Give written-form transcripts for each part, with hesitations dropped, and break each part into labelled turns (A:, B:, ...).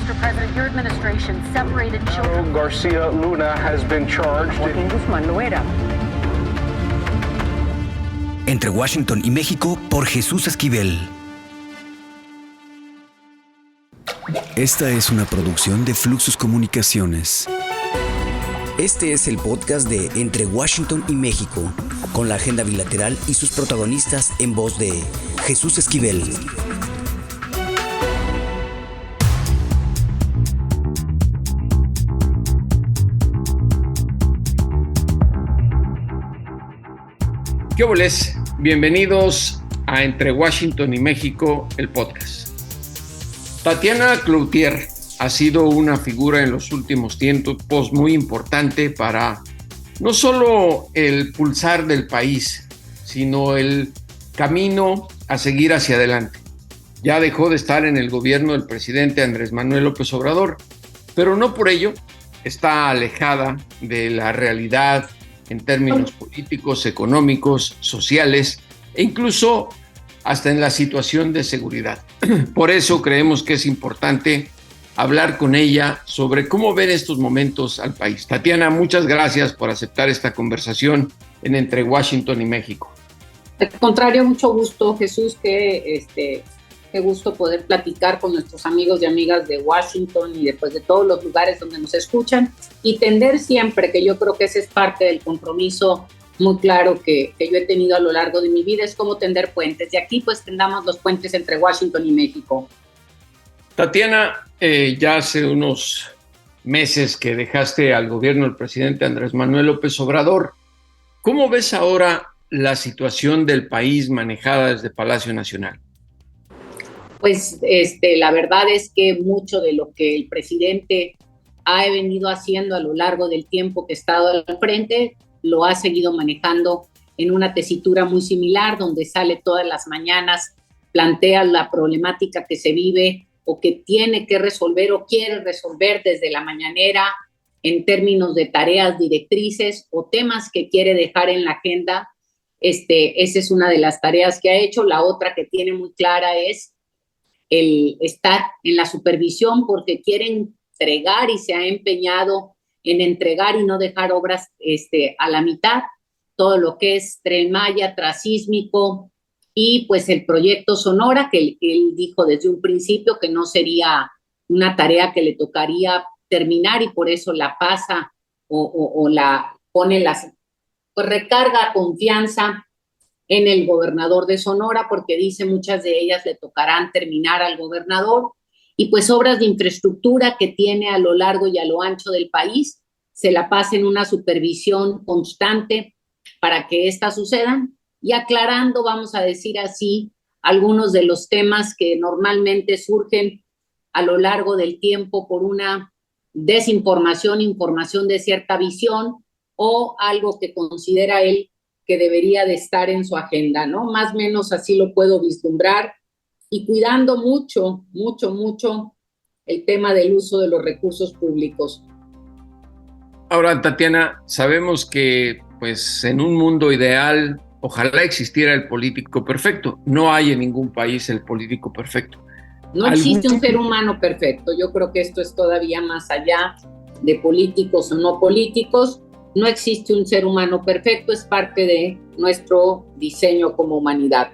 A: Mr. President, your administration separated children.
B: Garcia Luna has been charged.
A: Joaquín Guzmán Loera.
C: Entre Washington y México, por Jesús Esquivel. Esta es una producción de Fluxus Comunicaciones. Este es el podcast de Entre Washington y México, con la agenda bilateral y sus protagonistas en voz de Jesús Esquivel.
D: ¿Qué óboles? Bienvenidos a Entre Washington y México, el podcast. Tatiana Cloutier ha sido una figura en los últimos tiempos muy importante para no solo el pulsar del país, sino el camino a seguir hacia adelante. Ya dejó de estar en el gobierno del presidente Andrés Manuel López Obrador, pero no por ello está alejada de la realidad en términos políticos, económicos, sociales e incluso hasta en la situación de seguridad. Por eso creemos que es importante hablar con ella sobre cómo ver estos momentos al país. Tatiana, muchas gracias por aceptar esta conversación en Entre Washington y México.
E: Al contrario, mucho gusto, Jesús, qué gusto poder platicar con nuestros amigos y amigas de Washington y después de todos los lugares donde nos escuchan y tender siempre, que yo creo que ese es parte del compromiso muy claro que yo he tenido a lo largo de mi vida, es como tender puentes. Y aquí pues tendamos los puentes entre Washington y México.
D: Tatiana, ya hace unos meses que dejaste al gobierno del presidente Andrés Manuel López Obrador. ¿Cómo ves ahora la situación del país manejada desde Palacio Nacional?
E: Pues la verdad es que mucho de lo que el presidente ha venido haciendo a lo largo del tiempo que ha estado al frente, lo ha seguido manejando en una tesitura muy similar, donde sale todas las mañanas, plantea la problemática que se vive o que tiene que resolver o quiere resolver desde la mañanera en términos de tareas directrices o temas que quiere dejar en la agenda. Esa es una de las tareas que ha hecho. La otra que tiene muy clara es el estar en la supervisión, porque quiere entregar y se ha empeñado en entregar y no dejar obras a la mitad, todo lo que es Tren Maya, Transísmico y pues el proyecto Sonora, que él dijo desde un principio que no sería una tarea que le tocaría terminar y por eso la pasa o la pone, pues recarga confianza en el gobernador de Sonora, porque dice muchas de ellas le tocarán terminar al gobernador, y pues obras de infraestructura que tiene a lo largo y a lo ancho del país, se la pasa en una supervisión constante para que éstas sucedan, y aclarando, vamos a decir así, algunos de los temas que normalmente surgen a lo largo del tiempo por una desinformación, información de cierta visión, o algo que considera él que debería de estar en su agenda, ¿no? Más o menos así lo puedo vislumbrar, y cuidando mucho, mucho, mucho el tema del uso de los recursos públicos.
D: Ahora, Tatiana, sabemos que pues en un mundo ideal, ojalá existiera el político perfecto. No hay en ningún país el político perfecto.
E: No existe un ser humano perfecto. Yo creo que esto es todavía más allá de políticos o no políticos. No existe un ser humano perfecto, es parte de nuestro diseño como humanidad.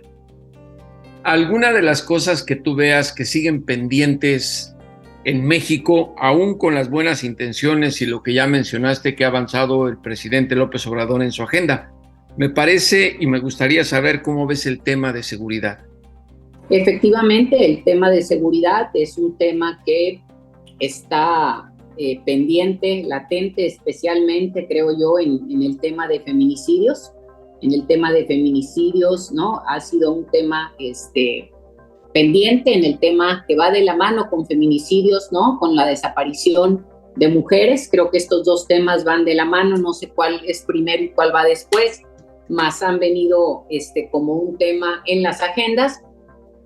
D: ¿Alguna de las cosas que tú veas que siguen pendientes en México, aún con las buenas intenciones y lo que ya mencionaste que ha avanzado el presidente López Obrador en su agenda? Me parece y me gustaría saber cómo ves el tema de seguridad.
E: Efectivamente, el tema de seguridad es un tema que está pendiente, latente, especialmente, creo yo, en el tema de feminicidios. En el tema de feminicidios, ¿no? Ha sido un tema pendiente, en el tema que va de la mano con feminicidios, ¿no? Con la desaparición de mujeres. Creo que estos dos temas van de la mano, no sé cuál es primero y cuál va después, más han venido como un tema en las agendas,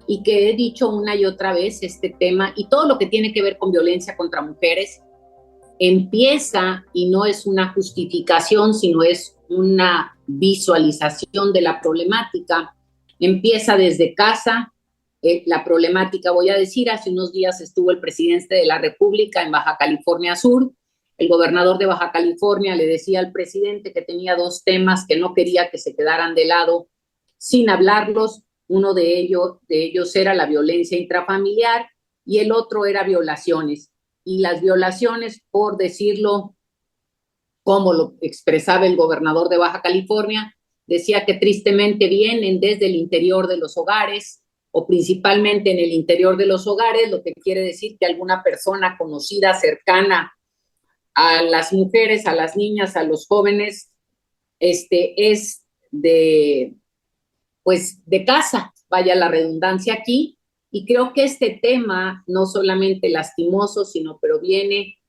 E: y que he dicho una y otra vez, este tema y todo lo que tiene que ver con violencia contra mujeres empieza, y no es una justificación, sino es una visualización de la problemática, empieza desde casa, la problemática. Voy a decir, hace unos días estuvo el presidente de la República en Baja California Sur. El gobernador de Baja California le decía al presidente que tenía dos temas que no quería que se quedaran de lado sin hablarlos. Uno de ellos era la violencia intrafamiliar y el otro era violaciones. Y las violaciones, por decirlo como lo expresaba el gobernador de Baja California, decía que tristemente vienen desde el interior de los hogares o principalmente en el interior de los hogares, lo que quiere decir que alguna persona conocida, cercana a las mujeres, a las niñas, a los jóvenes, es de casa, vaya la redundancia aquí. Y creo que este tema, no solamente lastimoso, pero viene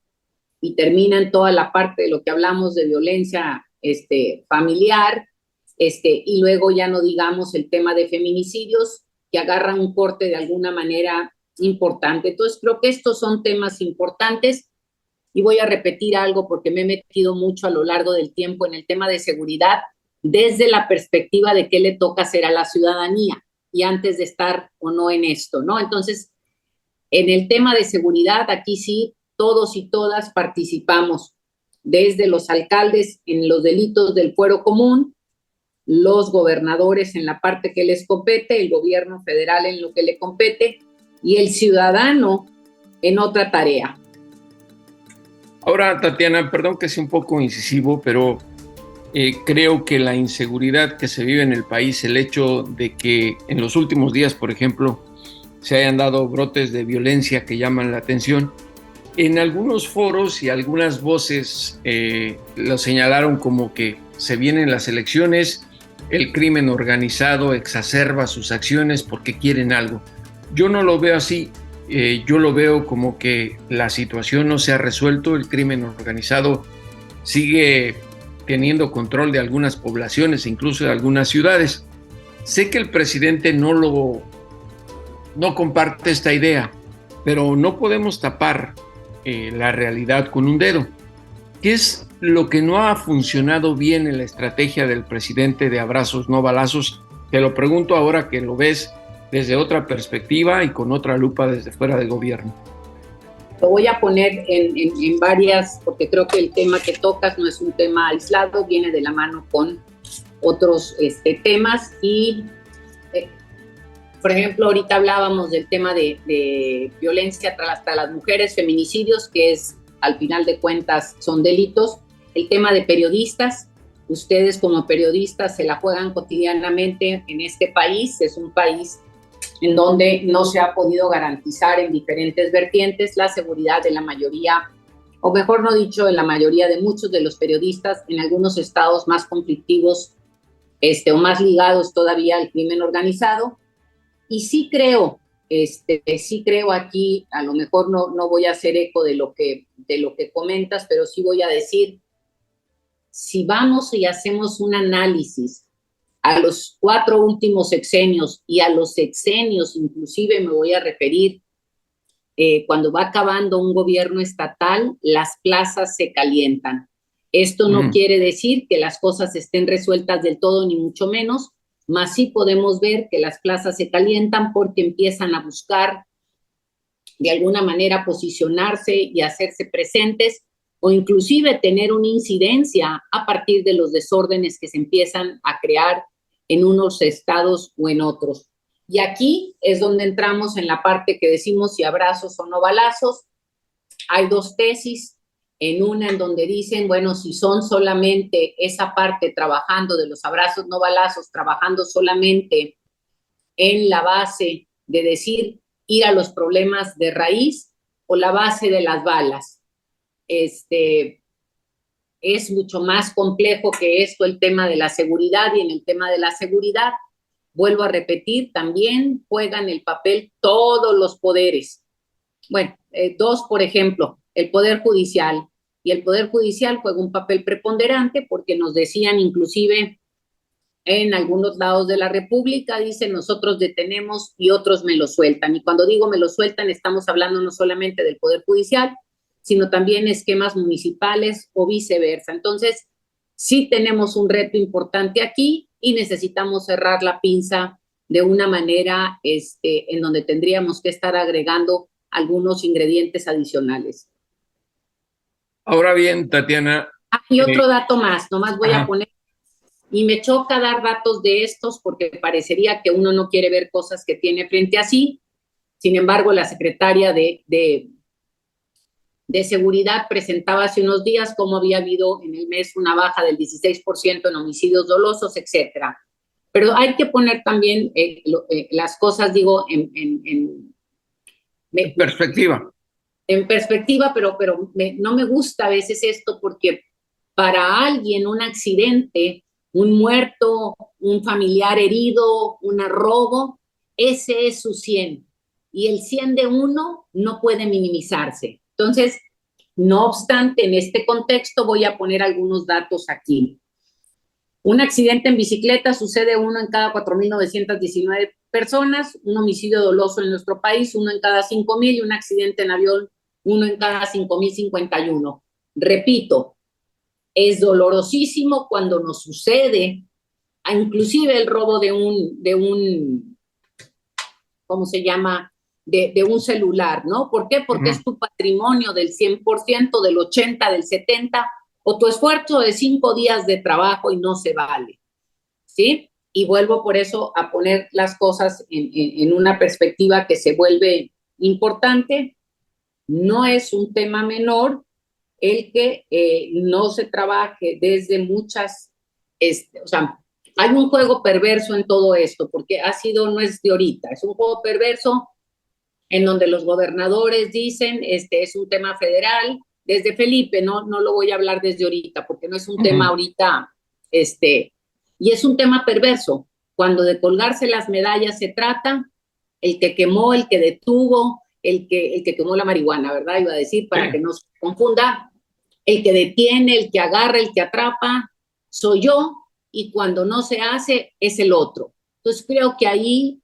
E: y termina en toda la parte de lo que hablamos de violencia familiar, y luego ya no digamos el tema de feminicidios, que agarran un corte de alguna manera importante. Entonces creo que estos son temas importantes y voy a repetir algo porque me he metido mucho a lo largo del tiempo en el tema de seguridad desde la perspectiva de qué le toca hacer a la ciudadanía y antes de estar o no en esto, ¿no? Entonces, en el tema de seguridad, aquí sí, todos y todas participamos, desde los alcaldes en los delitos del fuero común, los gobernadores en la parte que les compete, el gobierno federal en lo que le compete y el ciudadano en otra tarea.
D: Ahora, Tatiana, perdón que sea un poco incisivo, pero creo que la inseguridad que se vive en el país, el hecho de que en los últimos días, por ejemplo, se hayan dado brotes de violencia que llaman la atención, en algunos foros y algunas voces lo señalaron como que se vienen las elecciones, el crimen organizado exacerba sus acciones porque quieren algo. Yo no lo veo así. Yo lo veo como que la situación no se ha resuelto, el crimen organizado sigue teniendo control de algunas poblaciones, incluso de algunas ciudades. Sé que el presidente no comparte esta idea, pero no podemos tapar la realidad con un dedo. ¿Qué es lo que no ha funcionado bien en la estrategia del presidente de abrazos no balazos? Te lo pregunto ahora que lo ves desde otra perspectiva y con otra lupa desde fuera del gobierno.
E: Lo voy a poner en varias, porque creo que el tema que tocas no es un tema aislado, viene de la mano con otros temas y, por ejemplo, ahorita hablábamos del tema de violencia hasta las mujeres, feminicidios, que es, al final de cuentas, son delitos. El tema de periodistas, ustedes como periodistas se la juegan cotidianamente en este país, es un país en donde no se ha podido garantizar en diferentes vertientes la seguridad de la mayoría, o mejor no dicho, de la mayoría de muchos de los periodistas en algunos estados más conflictivos o más ligados todavía al crimen organizado. Y sí creo aquí, a lo mejor no voy a hacer eco de lo que comentas, pero sí voy a decir, si vamos y hacemos un análisis a los 4 últimos sexenios y a los sexenios, inclusive me voy a referir, cuando va acabando un gobierno estatal, las plazas se calientan. Esto no quiere decir que las cosas estén resueltas del todo, ni mucho menos, mas sí podemos ver que las plazas se calientan porque empiezan a buscar de alguna manera posicionarse y hacerse presentes o inclusive tener una incidencia a partir de los desórdenes que se empiezan a crear en unos estados o en otros. Y aquí es donde entramos en la parte que decimos si abrazos o no balazos. Hay 2 tesis, en una en donde dicen, bueno, si son solamente esa parte trabajando de los abrazos no balazos, trabajando solamente en la base de decir ir a los problemas de raíz o la base de las balas. Es mucho más complejo que esto el tema de la seguridad, y en el tema de la seguridad, vuelvo a repetir, también juegan el papel todos los poderes. Bueno, 2, por ejemplo, el Poder Judicial. Y el Poder Judicial juega un papel preponderante porque nos decían inclusive en algunos lados de la República, dicen nosotros detenemos y otros me lo sueltan. Y cuando digo me lo sueltan, estamos hablando no solamente del Poder Judicial, sino también esquemas municipales o viceversa. Entonces, sí tenemos un reto importante aquí y necesitamos cerrar la pinza de una manera en donde tendríamos que estar agregando algunos ingredientes adicionales.
D: Ahora bien, Tatiana.
E: Y otro dato más, nomás voy
D: Ajá.
E: a poner, y me choca dar datos de estos porque parecería que uno no quiere ver cosas que tiene frente a sí. Sin embargo, la secretaria de Seguridad presentaba hace unos días cómo había habido en el mes una baja del 16% en homicidios dolosos, etcétera. Pero hay que poner también las cosas, digo, en
D: perspectiva.
E: En perspectiva, pero no me gusta a veces esto porque para alguien un accidente, un muerto, un familiar herido, un robo, ese es su 100. Y el 100 de uno no puede minimizarse. Entonces, no obstante, en este contexto voy a poner algunos datos aquí. Un accidente en bicicleta sucede uno en cada 4.919 personas, un homicidio doloso en nuestro país, uno en cada 5.000, y un accidente en avión, uno en cada 5.051. Repito, es dolorosísimo cuando nos sucede, inclusive el robo de un ¿cómo se llama? De un celular, ¿no? ¿Por qué? Porque es tu patrimonio del 100%, del 80%, del 70%, o tu esfuerzo de 5 días de trabajo y no se vale, ¿sí? Y vuelvo por eso a poner las cosas en una perspectiva que se vuelve importante. No es un tema menor el que no se trabaje desde muchas, o sea, hay un juego perverso en todo esto, porque no es de ahorita, es un juego perverso en donde los gobernadores dicen, es un tema federal, desde Felipe, no lo voy a hablar desde ahorita, porque no es un tema ahorita, y es un tema perverso. Cuando de colgarse las medallas se trata, el que quemó, el que detuvo, el que quemó la marihuana, ¿verdad? Iba a decir, para que no se confunda, el que detiene, el que agarra, el que atrapa, soy yo, y cuando no se hace, es el otro. Entonces creo que ahí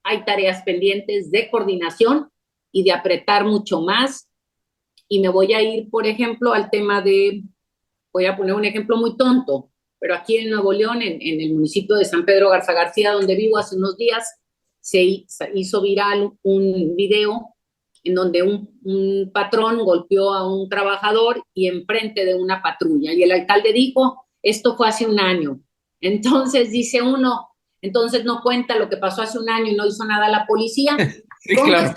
E: hay tareas pendientes de coordinación y de apretar mucho más. Y me voy a ir, por ejemplo, al tema voy a poner un ejemplo muy tonto, pero aquí en Nuevo León, en el municipio de San Pedro Garza García, donde vivo, hace unos días, se hizo viral un video en donde un patrón golpeó a un trabajador y enfrente de una patrulla. Y el alcalde dijo, esto fue hace un año. Entonces dice uno, entonces no cuenta lo que pasó hace un año y no hizo nada la policía.
D: Sí, claro.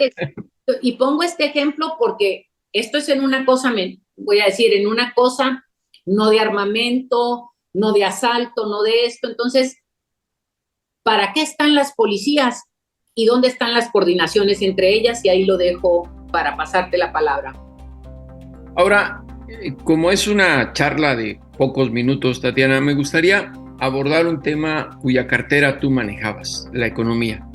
E: Y pongo este ejemplo porque esto es en una cosa, voy a decir, en una cosa no de armamento, no de asalto, no de esto. Entonces, ¿para qué están las policías? ¿Y dónde están las coordinaciones entre ellas? Y ahí lo dejo para pasarte la palabra.
D: Ahora, como es una charla de pocos minutos, Tatiana, me gustaría abordar un tema cuya cartera tú manejabas, la economía.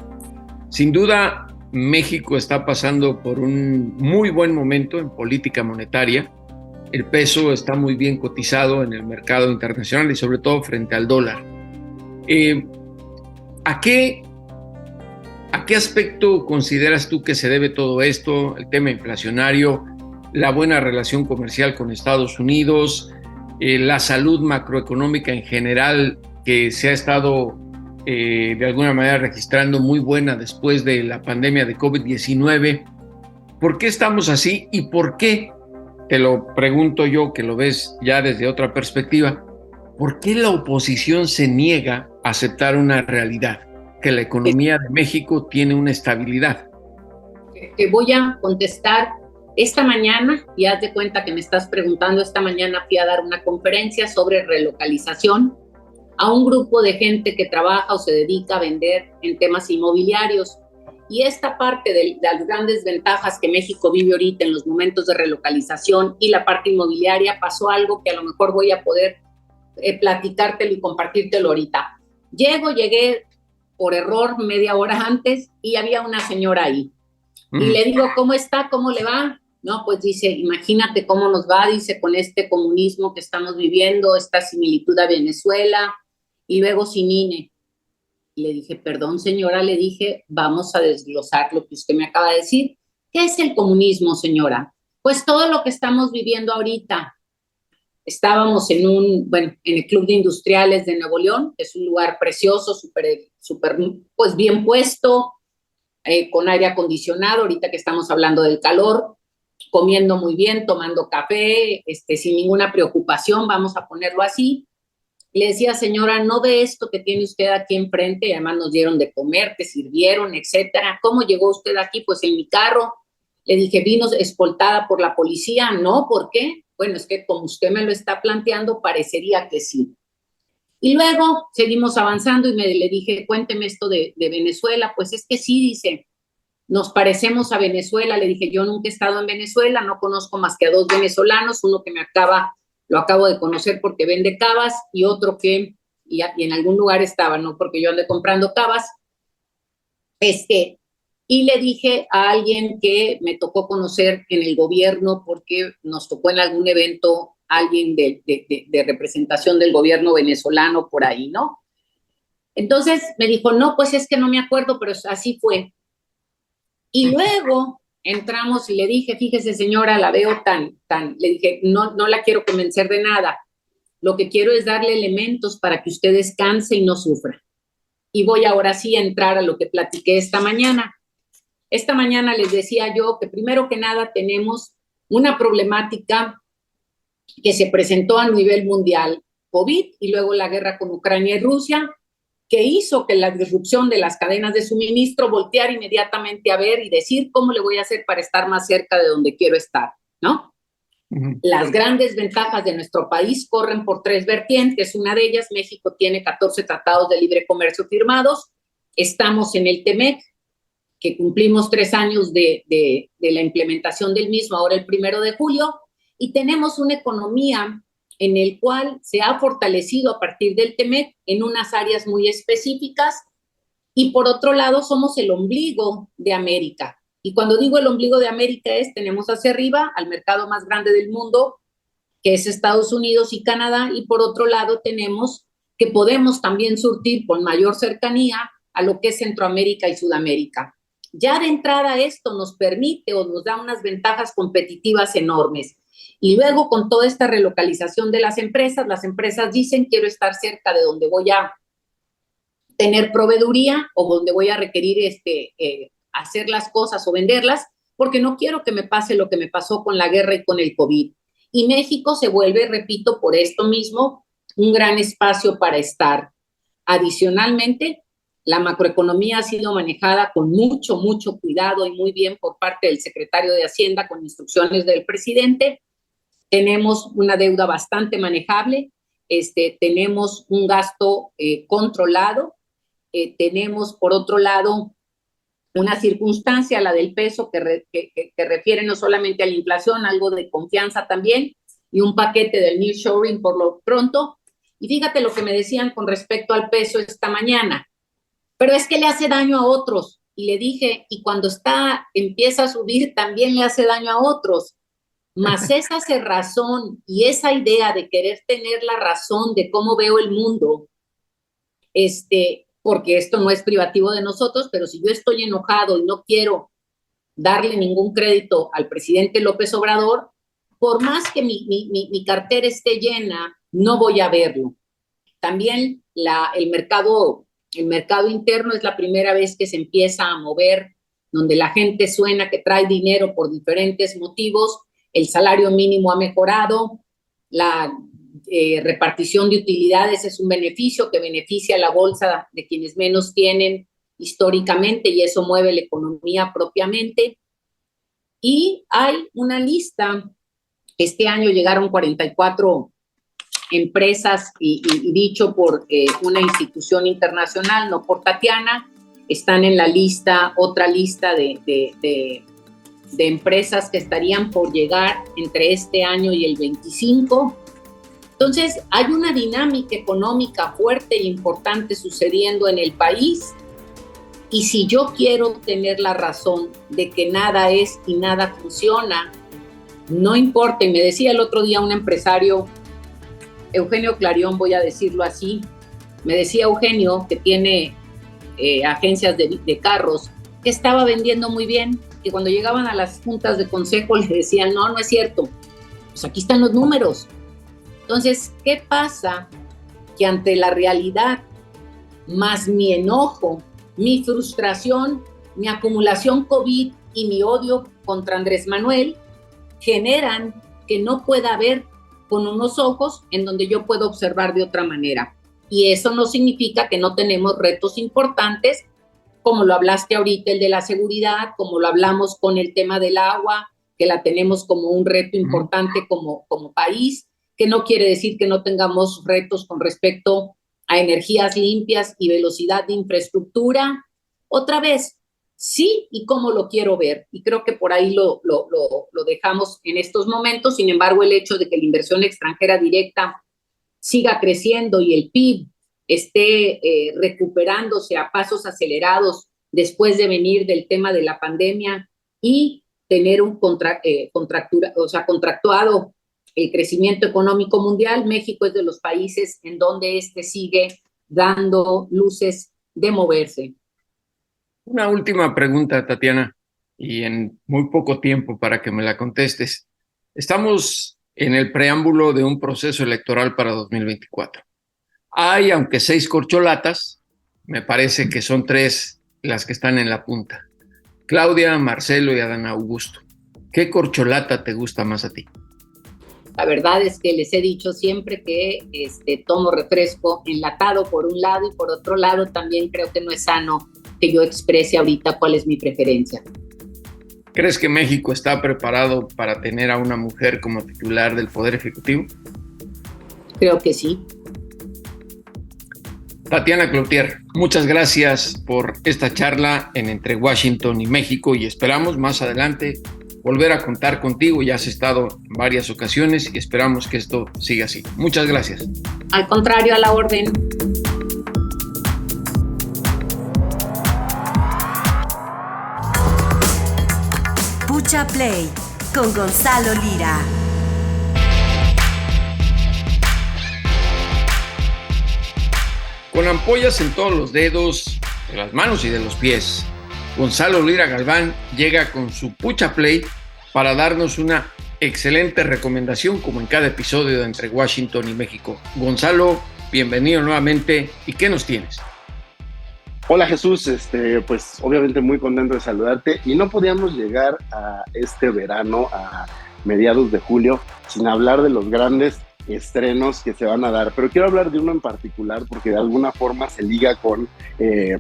D: Sin duda, México está pasando por un muy buen momento en política monetaria. El peso está muy bien cotizado en el mercado internacional y sobre todo frente al dólar. ¿A qué aspecto consideras tú que se debe todo esto? El tema inflacionario, la buena relación comercial con Estados Unidos, la salud macroeconómica en general que se ha estado de alguna manera registrando muy buena después de la pandemia de COVID-19. ¿Por qué estamos así y por qué, te lo pregunto yo que lo ves ya desde otra perspectiva, por qué la oposición se niega a aceptar una realidad, que la economía de México tiene una estabilidad?
E: Te voy a contestar esta mañana, y haz de cuenta que me estás preguntando, esta mañana fui a dar una conferencia sobre relocalización a un grupo de gente que trabaja o se dedica a vender en temas inmobiliarios. Y esta parte de las grandes ventajas que México vive ahorita en los momentos de relocalización y la parte inmobiliaria, pasó algo que a lo mejor voy a poder platicártelo y compartírtelo ahorita. Llegué por error media hora antes y había una señora ahí. Y le digo, ¿cómo está? ¿Cómo le va? No, pues dice, imagínate cómo nos va, dice, con este comunismo que estamos viviendo, esta similitud a Venezuela, y luego sin INE. Y le dije, perdón, señora, le dije, vamos a desglosar lo que usted me acaba de decir. ¿Qué es el comunismo, señora? Pues todo lo que estamos viviendo ahorita. Estábamos en el Club de Industriales de Nuevo León, que es un lugar precioso, súper, pues bien puesto, con aire acondicionado, ahorita que estamos hablando del calor, comiendo muy bien, tomando café, sin ninguna preocupación, vamos a ponerlo así. Le decía, señora, no ve esto que tiene usted aquí enfrente, y además nos dieron de comer, te sirvieron, etcétera. ¿Cómo llegó usted aquí? Pues en mi carro. Le dije, ¿vino escoltada por la policía? No, ¿por qué? Bueno, es que como usted me lo está planteando, parecería que sí. Y luego seguimos avanzando y le dije, cuénteme esto de Venezuela. Pues es que sí, dice, nos parecemos a Venezuela. Le dije, yo nunca he estado en Venezuela, no conozco más que a 2 venezolanos, uno que lo acabo de conocer porque vende cavas y otro que y en algún lugar estaba, no porque yo ande comprando cavas. Y le dije a alguien que me tocó conocer en el gobierno porque nos tocó en algún evento alguien de representación del gobierno venezolano por ahí, ¿no? Entonces me dijo, no, pues es que no me acuerdo, pero así fue. Y luego entramos y le dije, fíjese señora, la veo le dije, no la quiero convencer de nada. Lo que quiero es darle elementos para que usted descanse y no sufra. Y voy ahora sí a entrar a lo que platiqué esta mañana. Esta mañana les decía yo que primero que nada tenemos una problemática que se presentó a nivel mundial, COVID, y luego la guerra con Ucrania y Rusia, que hizo que la disrupción de las cadenas de suministro volteara inmediatamente a ver y decir cómo le voy a hacer para estar más cerca de donde quiero estar, ¿no? Uh-huh. Las grandes ventajas de nuestro país corren por 3 vertientes. Una de ellas, México tiene 14 tratados de libre comercio firmados. Estamos en el TEMEC, que cumplimos 3 años de la implementación del mismo, ahora el 1 de julio, y tenemos una economía en el cual se ha fortalecido a partir del TEMEC en unas áreas muy específicas, y por otro lado somos el ombligo de América. Y cuando digo el ombligo de América tenemos hacia arriba al mercado más grande del mundo, que es Estados Unidos y Canadá, y por otro lado tenemos que podemos también surtir con mayor cercanía a lo que es Centroamérica y Sudamérica. Ya de entrada esto nos permite o nos da unas ventajas competitivas enormes. Y luego con toda esta relocalización de las empresas dicen quiero estar cerca de donde voy a tener proveeduría o donde voy a requerir hacer las cosas o venderlas, porque no quiero que me pase lo que me pasó con la guerra y con el COVID. Y México se vuelve, repito, por esto mismo, un gran espacio para estar. Adicionalmente, la macroeconomía ha sido manejada con mucho cuidado y muy bien por parte del secretario de Hacienda con instrucciones del presidente. Tenemos una deuda bastante manejable, tenemos un gasto controlado, tenemos por otro lado una circunstancia, la del peso, que refiere no solamente a la inflación, algo de confianza también, y un paquete del nearshoring por lo pronto. Y fíjate lo que me decían con respecto al peso esta mañana. Pero es que le hace daño a otros. Y le dije, y cuando empieza a subir, también le hace daño a otros. Mas esa cerrazón y esa idea de querer tener la razón de cómo veo el mundo, porque esto no es privativo de nosotros, pero si yo estoy enojado y no quiero darle ningún crédito al presidente López Obrador, por más que mi cartera esté llena, no voy a verlo. También el mercado interno es la primera vez que se empieza a mover, donde la gente suena que trae dinero por diferentes motivos. El salario mínimo ha mejorado, la repartición de utilidades es un beneficio que beneficia a la bolsa de quienes menos tienen históricamente, y eso mueve la economía propiamente. Y hay una lista, este año llegaron 44 empresas y dicho por una institución internacional, no por Tatiana, están en la lista, otra lista de empresas que estarían por llegar entre este año y el 25. Entonces, hay una dinámica económica fuerte e importante sucediendo en el país, y si yo quiero tener la razón de que nada es y nada funciona, no importa. Y me decía el otro día un empresario, Eugenio Clarion, voy a decirlo así, me decía Eugenio, que tiene agencias de carros, que estaba vendiendo muy bien, que cuando llegaban a las juntas de consejo le decían, no es cierto, pues aquí están los números. Entonces, ¿qué pasa? Que ante la realidad, más mi enojo, mi frustración, mi acumulación COVID y mi odio contra Andrés Manuel, generan que no pueda ver con unos ojos en donde yo puedo observar de otra manera. Y eso no significa que no tenemos retos importantes, como lo hablaste ahorita, el de la seguridad, como lo hablamos con el tema del agua, que la tenemos como un reto importante como país, que no quiere decir que no tengamos retos con respecto a energías limpias y velocidad de infraestructura. Otra vez, sí y cómo lo quiero ver. Y creo que por ahí lo dejamos en estos momentos. Sin embargo, el hecho de que la inversión extranjera directa siga creciendo y el PIB esté recuperándose a pasos acelerados después de venir del tema de la pandemia y tener un contractuado el crecimiento económico mundial, México es de los países en donde sigue dando luces de moverse.
D: Una última pregunta, Tatiana, y en muy poco tiempo para que me la contestes. Estamos en el preámbulo de un proceso electoral para 2024. Hay, aunque 6 corcholatas, me parece que son 3 las que están en la punta. Claudia, Marcelo y Adán Augusto. ¿Qué corcholata te gusta más a ti?
E: La verdad es que les he dicho siempre que tomo refresco enlatado por un lado y por otro lado también creo que no es sano que yo exprese ahorita cuál es mi preferencia.
D: ¿Crees que México está preparado para tener a una mujer como titular del Poder Ejecutivo?
E: Creo que sí.
D: Tatiana Cloutier, muchas gracias por esta charla Entre Washington y México y esperamos más adelante volver a contar contigo. Ya has estado en varias ocasiones y esperamos que esto siga así. Muchas gracias.
E: Al contrario, a la orden.
F: Pucha Play con Gonzalo Lira.
D: Con ampollas en todos los dedos, de las manos y de los pies, Gonzalo Lira Galván llega con su Pucha Play para darnos una excelente recomendación como en cada episodio de Entre Washington y México. Gonzalo, bienvenido nuevamente. ¿Y qué nos tienes?
G: Hola Jesús, pues obviamente muy contento de saludarte y no podíamos llegar a este verano, a mediados de julio, sin hablar de los grandes estrenos que se van a dar, pero quiero hablar de uno en particular porque de alguna forma se liga con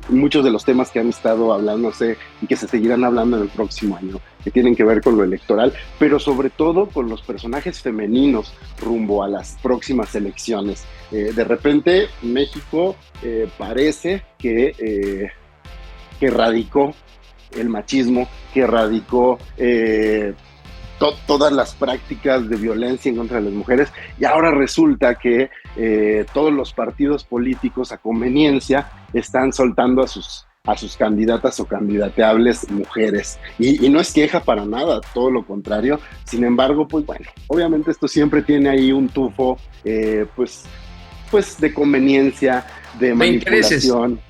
G: muchos de los temas que han estado hablándose y que se seguirán hablando en el próximo año, que tienen que ver con lo electoral, pero sobre todo con los personajes femeninos rumbo a las próximas elecciones. De repente México parece que erradicó el machismo, que erradicó todas las prácticas de violencia en contra de las mujeres, y ahora resulta que todos los partidos políticos a conveniencia están soltando a sus candidatas o candidateables mujeres, y no es queja para nada, todo lo contrario. Sin embargo, pues bueno, obviamente esto siempre tiene ahí un tufo pues de conveniencia, de manipulación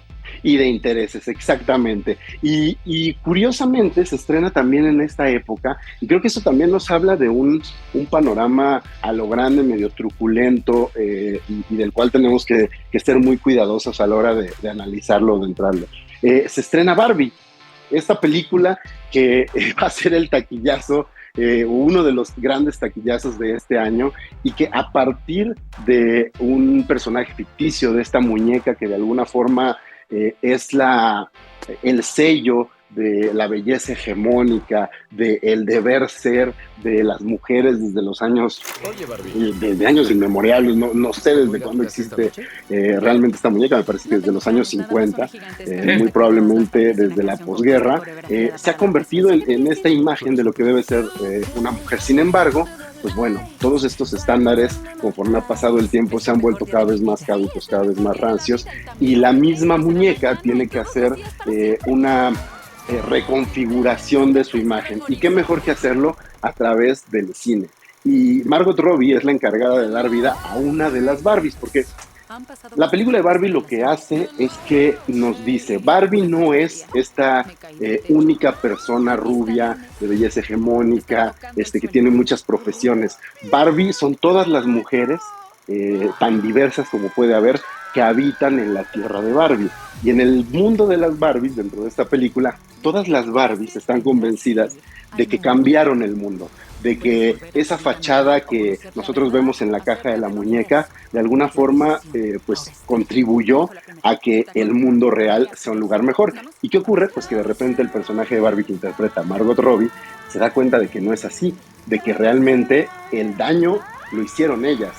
G: y de intereses, exactamente. Y curiosamente se estrena también en esta época, y creo que eso también nos habla de un panorama a lo grande, medio truculento, y del cual tenemos que ser muy cuidadosos a la hora de analizarlo, de entrarlo. Se estrena Barbie, esta película que va a ser el taquillazo, uno de los grandes taquillazos de este año, y que a partir de un personaje ficticio, de esta muñeca que de alguna forma es el sello de la belleza hegemónica, del deber ser de las mujeres desde los años, desde años inmemoriales. No sé desde cuándo existe realmente esta muñeca, me parece que desde los años 50, muy probablemente desde la posguerra, se ha convertido en esta imagen de lo que debe ser una mujer. Sin embargo, pues bueno, todos estos estándares, conforme ha pasado el tiempo, se han vuelto cada vez más caducos, cada vez más rancios, y la misma muñeca tiene que hacer una reconfiguración de su imagen. Y qué mejor que hacerlo a través del cine. Y Margot Robbie es la encargada de dar vida a una de las Barbies, porque la película de Barbie lo que hace es que nos dice, Barbie no es esta única persona rubia de belleza hegemónica, que tiene muchas profesiones. Barbie son todas las mujeres tan diversas como puede haber que habitan en la tierra de Barbie. Y en el mundo de las Barbies, dentro de esta película, todas las Barbies están convencidas de que cambiaron el mundo, de que esa fachada que nosotros vemos en la caja de la muñeca, de alguna forma, pues contribuyó a que el mundo real sea un lugar mejor. ¿Y qué ocurre? Pues que de repente el personaje de Barbie que interpreta Margot Robbie se da cuenta de que no es así, de que realmente el daño lo hicieron ellas,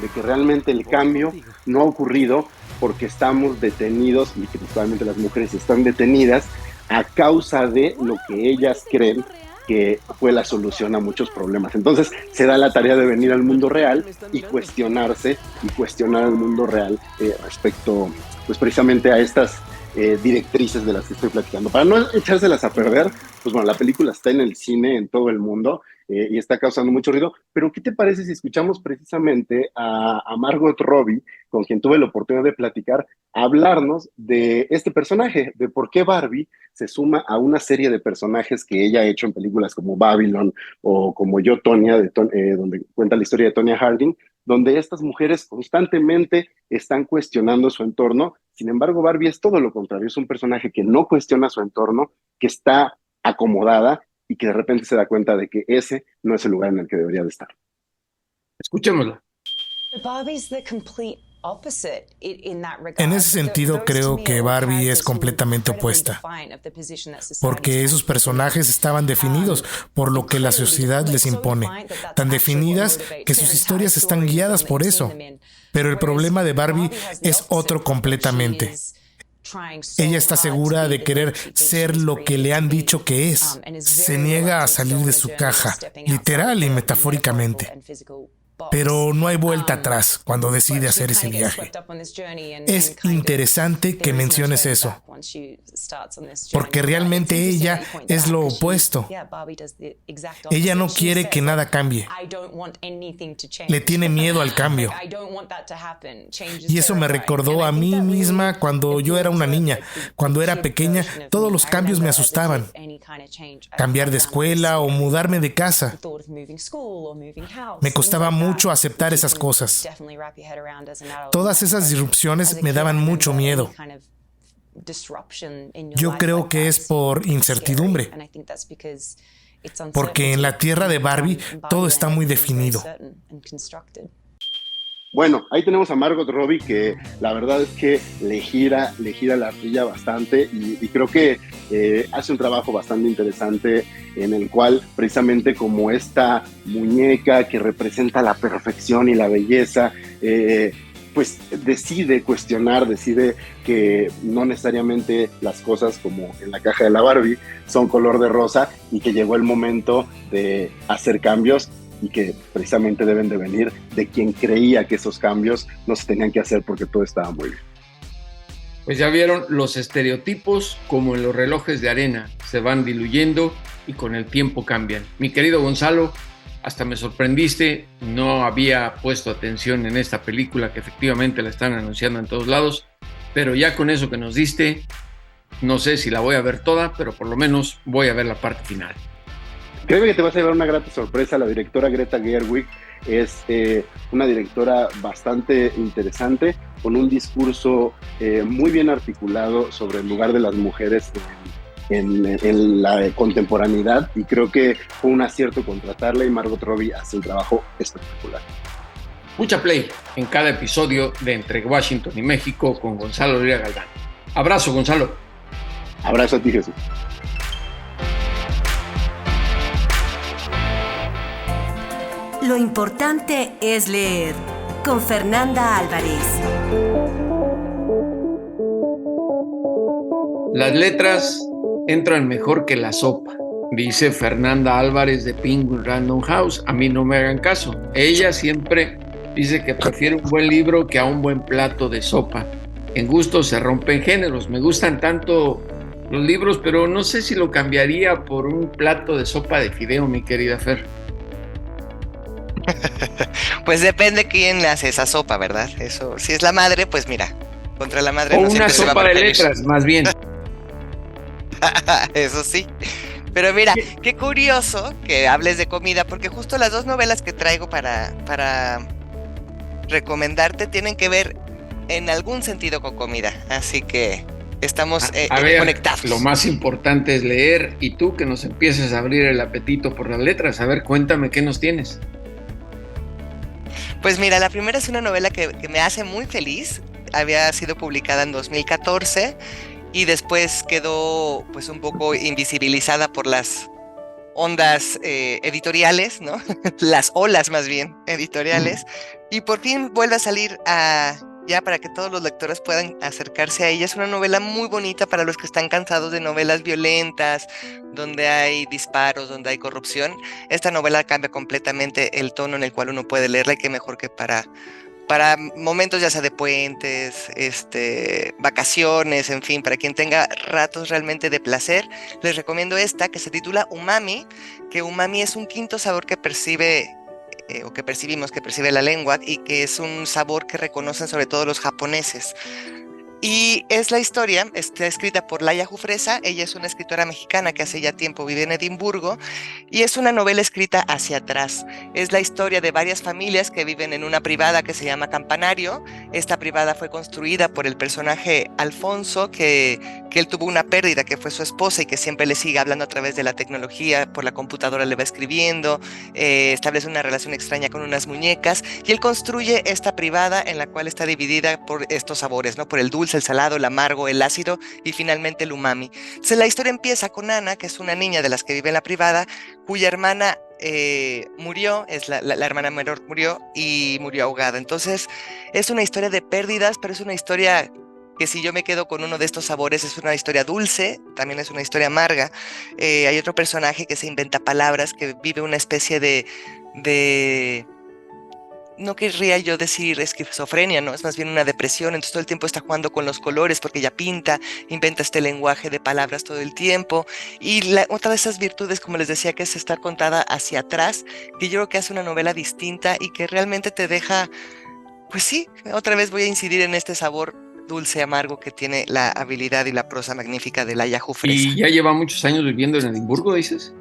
G: de que realmente el cambio no ha ocurrido porque estamos detenidos, y que principalmente las mujeres están detenidas a causa de lo que ellas creen que fue la solución a muchos problemas. Entonces se da la tarea de venir al mundo real y cuestionarse y cuestionar al mundo real respecto pues precisamente a estas directrices de las que estoy platicando. Para no echárselas a perder, pues bueno, la película está en el cine en todo el mundo y está causando mucho ruido, pero ¿qué te parece si escuchamos precisamente a Margot Robbie, con quien tuve la oportunidad de platicar, hablarnos de este personaje, de por qué Barbie se suma a una serie de personajes que ella ha hecho en películas como Babylon o como Yo, Tonya, donde cuenta la historia de Tonya Harding, donde estas mujeres constantemente están cuestionando su entorno. Sin embargo, Barbie es todo lo contrario, es un personaje que no cuestiona su entorno, que está acomodada y que de repente se da cuenta de que ese no es el lugar en el que debería de estar.
D: Escuchémosla.
H: En ese sentido, creo que Barbie es completamente opuesta, porque esos personajes estaban definidos por lo que la sociedad les impone, tan definidas que sus historias están guiadas por eso. Pero el problema de Barbie es otro completamente. Ella está segura de querer ser lo que le han dicho que es. Se niega a salir de su caja, literal y metafóricamente. Pero no hay vuelta atrás cuando decide hacer ese viaje. Es interesante que menciones eso, porque realmente ella es lo opuesto. Ella no quiere que nada cambie. Le tiene miedo al cambio. Y eso me recordó a mí misma cuando yo era una niña. Cuando era pequeña, todos los cambios me asustaban. Cambiar de escuela o mudarme de casa. Me costaba mucho aceptar esas cosas. Todas esas disrupciones me daban mucho miedo. Yo creo que es por incertidumbre, porque en la tierra de Barbie todo está muy definido.
G: Bueno, ahí tenemos a Margot Robbie, que la verdad es que le gira la ardilla bastante y creo que hace un trabajo bastante interesante en el cual precisamente como esta muñeca que representa la perfección y la belleza, pues decide cuestionar, decide que no necesariamente las cosas como en la caja de la Barbie son color de rosa y que llegó el momento de hacer cambios y que precisamente deben de venir de quien creía que esos cambios no se tenían que hacer porque todo estaba muy bien.
D: Pues ya vieron, los estereotipos, como en los relojes de arena, se van diluyendo y con el tiempo cambian. Mi querido Gonzalo, hasta me sorprendiste, no había puesto atención en esta película que efectivamente la están anunciando en todos lados, pero ya con eso que nos diste, no sé si la voy a ver toda, pero por lo menos voy a ver la parte final.
G: Créeme que te vas a llevar una grata sorpresa. La directora Greta Gerwig es una directora bastante interesante, con un discurso muy bien articulado sobre el lugar de las mujeres en la contemporaneidad, y creo que fue un acierto contratarla y Margot Robbie hace un trabajo espectacular.
D: Mucha play en cada episodio de Entre Washington y México con Gonzalo Lira Galván. Abrazo, Gonzalo.
G: Abrazo a ti, Jesús.
F: Lo importante es leer, con Fernanda Álvarez.
D: Las letras entran mejor que la sopa, dice Fernanda Álvarez de Penguin Random House. A mí no me hagan caso. Ella siempre dice que prefiere un buen libro que a un buen plato de sopa. En gusto se rompen géneros. Me gustan tanto los libros, pero no sé si lo cambiaría por un plato de sopa de fideo, mi querida Fer.
I: Pues depende quién hace esa sopa, ¿verdad? Eso, si es la madre, pues mira, contra la madre
D: o
I: no
D: una
I: siempre se va a
D: sopa de
I: preferir.
D: letras, más bien.
I: Eso sí. Pero mira, qué curioso que hables de comida, porque justo las dos novelas que traigo para recomendarte tienen que ver en algún sentido con comida, así que estamos
D: a ver,
I: conectados.
D: Lo más importante es leer y tú que nos empieces a abrir el apetito por las letras. A ver, cuéntame qué nos tienes.
I: Pues mira, la primera es una novela que me hace muy feliz. Había sido publicada en 2014 y después quedó pues un poco invisibilizada por las ondas editoriales, ¿no? Las olas más bien editoriales, y por fin vuelve a salir ya para que todos los lectores puedan acercarse a ella. Es una novela muy bonita para los que están cansados de novelas violentas, donde hay disparos, donde hay corrupción. Esta novela cambia completamente el tono en el cual uno puede leerla, y qué mejor que para momentos ya sea de puentes, vacaciones, en fin, para quien tenga ratos realmente de placer. Les recomiendo esta que se titula Umami, que umami es un quinto sabor que percibe que percibe la lengua, y que es un sabor que reconocen sobre todo los japoneses. Y es la historia, está escrita por Laia Jufresa. Ella es una escritora mexicana que hace ya tiempo vive en Edimburgo, y es una novela escrita hacia atrás. Es la historia de varias familias que viven en una privada que se llama Campanario. Esta privada fue construida por el personaje Alfonso, que él tuvo una pérdida, que fue su esposa, y que siempre le sigue hablando a través de la tecnología, por la computadora le va escribiendo, establece una relación extraña con unas muñecas, y él construye esta privada en la cual está dividida por estos sabores, ¿no? Por el dulce, el salado, el amargo, el ácido y finalmente el umami. Entonces la historia empieza con Ana, que es una niña de las que vive en la privada, cuya hermana murió, la hermana menor murió y murió ahogada. Entonces es una historia de pérdidas, pero es una historia que, si yo me quedo con uno de estos sabores, es una historia dulce, también es una historia amarga. Hay otro personaje que se inventa palabras, que vive una especie de no querría yo decir esquizofrenia, ¿no? Es más bien una depresión. Entonces todo el tiempo está jugando con los colores, porque ella pinta, inventa este lenguaje de palabras todo el tiempo. Y otra de esas virtudes, como les decía, que es estar contada hacia atrás, que yo creo que hace una novela distinta y que realmente te deja, pues sí, otra vez voy a incidir en este sabor dulce amargo que tiene la habilidad y la prosa magnífica de Laia Jufresa.
D: ¿Y ya lleva muchos años viviendo en Edimburgo, dices?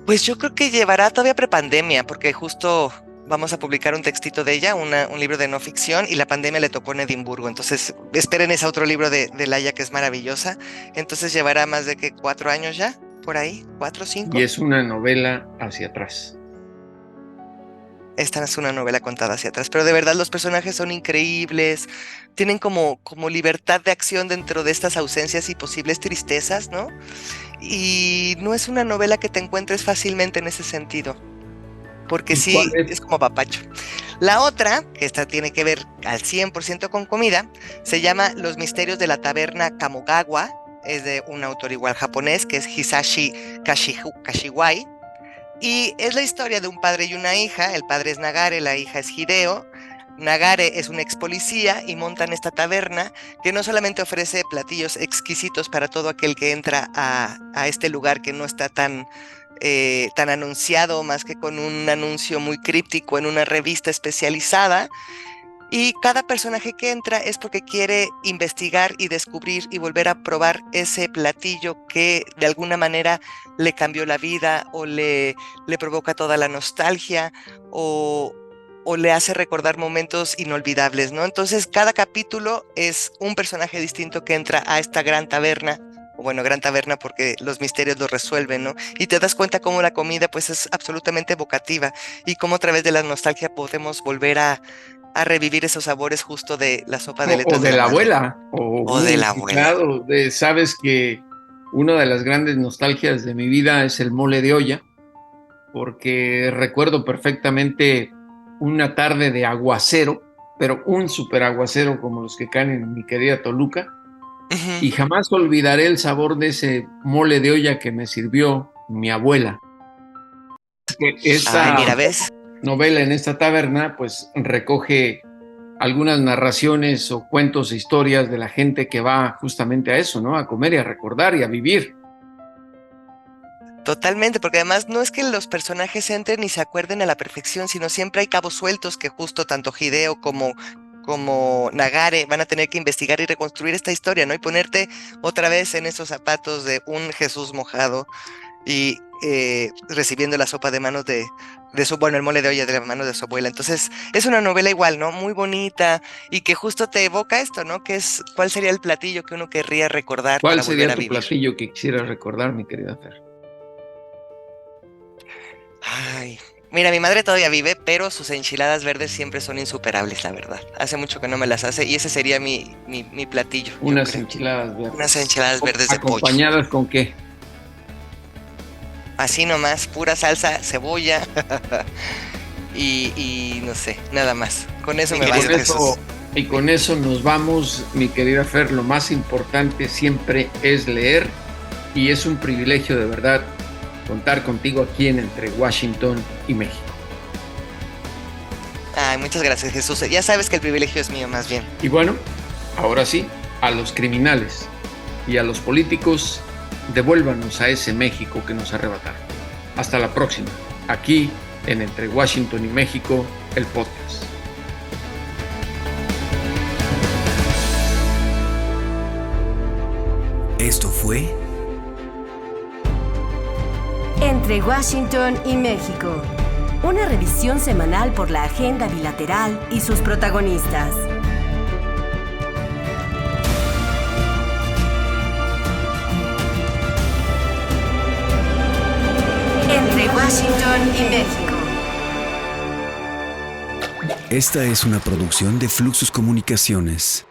I: Pues yo creo que llevará todavía prepandemia, porque justo vamos a publicar un textito de ella, un libro de no ficción, y la pandemia le tocó en Edimburgo. Entonces esperen ese otro libro de Laia, que es maravillosa. Entonces llevará más de 4 años ya, por ahí, 4 o 5.
D: Y es una novela hacia atrás.
I: Esta es una novela contada hacia atrás, pero de verdad los personajes son increíbles, tienen como libertad de acción dentro de estas ausencias y posibles tristezas, ¿no? Y no es una novela que te encuentres fácilmente en ese sentido, porque sí, es como papacho. La otra, que esta tiene que ver al 100% con comida, se llama Los misterios de la taberna Kamogawa. Es de un autor igual japonés, que es Hisashi Kashiwai, y es la historia de un padre y una hija. El padre es Nagare, la hija es Hideo. Nagare es un ex policía y montan esta taberna que no solamente ofrece platillos exquisitos para todo aquel que entra a este lugar, que no está tan anunciado, más que con un anuncio muy críptico en una revista especializada. Y cada personaje que entra es porque quiere investigar y descubrir y volver a probar ese platillo que de alguna manera le cambió la vida, o le provoca toda la nostalgia, o le hace recordar momentos inolvidables, ¿no? Entonces cada capítulo es un personaje distinto que entra a esta gran taberna. Bueno, gran taberna porque los misterios los resuelven, ¿no? Y te das cuenta cómo la comida pues es absolutamente evocativa, y cómo a través de la nostalgia podemos volver a revivir esos sabores justo de la sopa de letras
D: o de la
I: madre.
D: abuela,
I: o de la abuela.
D: Sabes que una de las grandes nostalgias de mi vida es el mole de olla, porque recuerdo perfectamente una tarde de aguacero, pero un super aguacero como los que caen en mi querida Toluca, y jamás olvidaré el sabor de ese mole de olla que me sirvió mi abuela. Esta
I: mira, ¿ves?
D: novela en esta taberna pues recoge algunas narraciones o cuentos e historias de la gente que va justamente a eso, ¿no? A comer y a recordar y a vivir.
I: Totalmente, porque además no es que los personajes entren y se acuerden a la perfección, sino siempre hay cabos sueltos que justo tanto Hideo como Nagare van a tener que investigar y reconstruir esta historia, ¿no? Y ponerte otra vez en esos zapatos de un Jesús mojado. y recibiendo la sopa de manos de su, bueno, el mole de olla de las manos de su abuela. Entonces es una novela igual, ¿no? Muy bonita y que justo te evoca esto, ¿no? Que es, ¿cuál sería el platillo que uno querría recordar
D: ¿Cuál
I: para volver
D: sería
I: a
D: tu
I: vivir?
D: platillo que quisieras recordar, mi querida Fer?
I: Ay, mira, mi madre todavía vive, pero sus enchiladas verdes siempre son insuperables, la verdad. Hace mucho que no me las hace y ese sería mi platillo.
D: Unas enchiladas verdes.
I: Unas enchiladas verdes de pollo.
D: ¿Acompañadas con qué?
I: Así nomás, pura salsa, cebolla y no sé, nada más. Con eso me basta.
D: Y con eso nos vamos, mi querida Fer. Lo más importante siempre es leer y es un privilegio de verdad contar contigo aquí en Entre Washington y México.
I: Ay, muchas gracias, Jesús. Ya sabes que el privilegio es mío, más bien.
D: Y bueno, ahora sí, a los criminales y a los políticos, devuélvanos a ese México que nos arrebataron. Hasta la próxima, aquí en Entre Washington y México, el podcast.
C: Esto fue
F: Entre Washington y México, una revisión semanal por la agenda bilateral y sus protagonistas. Entre Washington y México.
C: Esta es una producción de Fluxus Comunicaciones.